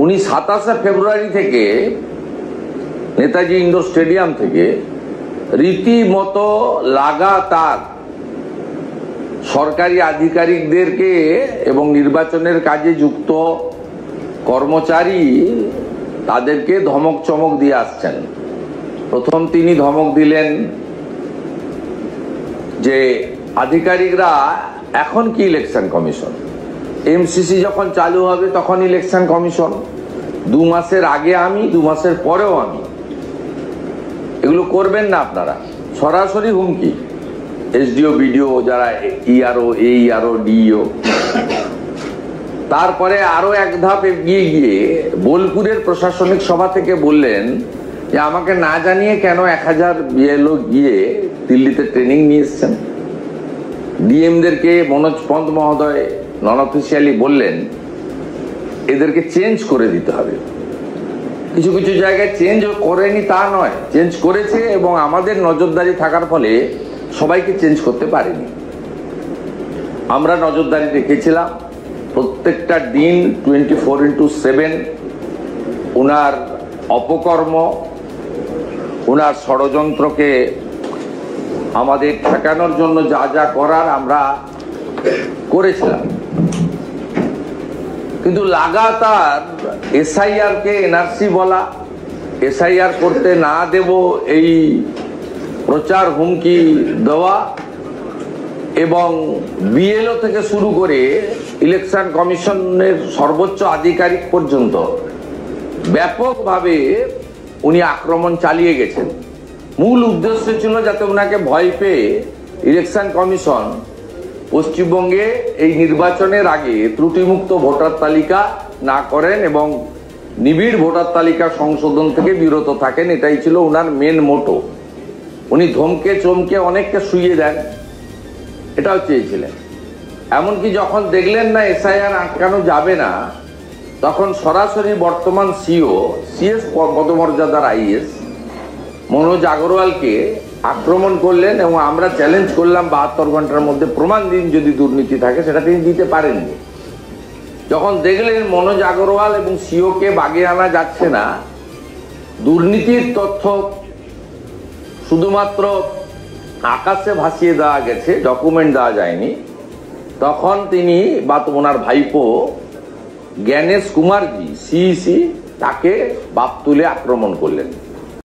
উনি 27শে ফেব্রুয়ারি থেকে Netaji indoor stadium থেকে রীতিমতো লাগাতার সরকারি আধিকারিকদেরকে এবং নির্বাচনের কাজে যুক্ত কর্মচারী তাদেরকে ধমক চমক দিয়ে আসছেন। প্রথম তিনি ধমক দিলেন যে আধিকারিকরা এখন কি ইলেকশন কমিশন, এমসিসি যখন চালু হবে তখন ইলেকশন কমিশন, 2 মাসের আগে আমি, 2 মাসের পরেও আমি, এগুলো করবেন না আপনারা। সরাসরি হুমকি এসডিও বিডিও যারা ইআরও এইআরও ডিইও। তারপরে আরো এক ধাপ এগিয়ে গিয়ে বোলপুরের প্রশাসনিক সভা থেকে বললেন যে আমাকে না জানিয়ে কেন 1000 বিএলও গিয়ে দিল্লিতে ট্রেনিং নিয়ে এসছেন। ডিএমদেরকে মনোজ পন্ত মহোদয় নন অফিসিয়ালি বললেন এদেরকে চেঞ্জ করে দিতে হবে। কিছু কিছু জায়গায় চেঞ্জ করেনি তা নয়, চেঞ্জ করেছে এবং আমাদের নজরদারি থাকার ফলে সবাইকে চেঞ্জ করতে পারেনি। আমরা নজরদারি রেখেছিলাম প্রত্যেকটা দিন 24/7 ওনার অপকর্ম, ওনার ষড়যন্ত্রকে আমাদের ঠেকানোর জন্য যা যা করার আমরা করেছিলাম। কিন্তু লাগাতার এসআইআর কে এনআরসি বলা, এসআইআর করতে না দেব এই প্রচার হুমকি দেওয়া এবং বিএলও থেকে শুরু করে ইলেকশন কমিশনের সর্বোচ্চ আধিকারিক পর্যন্ত ব্যাপকভাবে উনি আক্রমণ চালিয়ে গেছেন। মূল উদ্দেশ্য ছিল যাতে ওনাকে ভয় পেয়ে ইলেকশন কমিশন পশ্চিমবঙ্গে এই নির্বাচনের আগে ত্রুটিমুক্ত ভোটার তালিকা না করেন এবং নিবিড় ভোটার তালিকা সংশোধন থেকে বিরত থাকেন। এটাই ছিল ওনার মেন মোটো। উনি ধমকে চমকে অনেককে শুইয়ে দেন, এটাও চেয়েছিলেন। এমনকি যখন দেখলেন না এসআইআর আটকানো যাবে না, তখন সরাসরি বর্তমান সিএস পদমর্যাদার আইএস মনোজ আগরওয়ালকে আক্রমণ করলেন এবং আমরা চ্যালেঞ্জ করলাম 72 ঘন্টার মধ্যে প্রমাণ দিন যদি দুর্নীতি থাকে। সেটা তিনি দিতে পারেননি। যখন দেখলেন মনোজ আগরওয়াল এবং সিওকে বাগে আনা যাচ্ছে না, দুর্নীতির তথ্য শুধুমাত্র আকাশে ভাসিয়ে দেওয়া গেছে, ডকুমেন্ট দেওয়া যায়নি, তখন তিনি বা ওনার ভাইপো জ্ঞানেশ কুমারজি সিইসি তাকে বাপ তুলে আক্রমণ করলেন।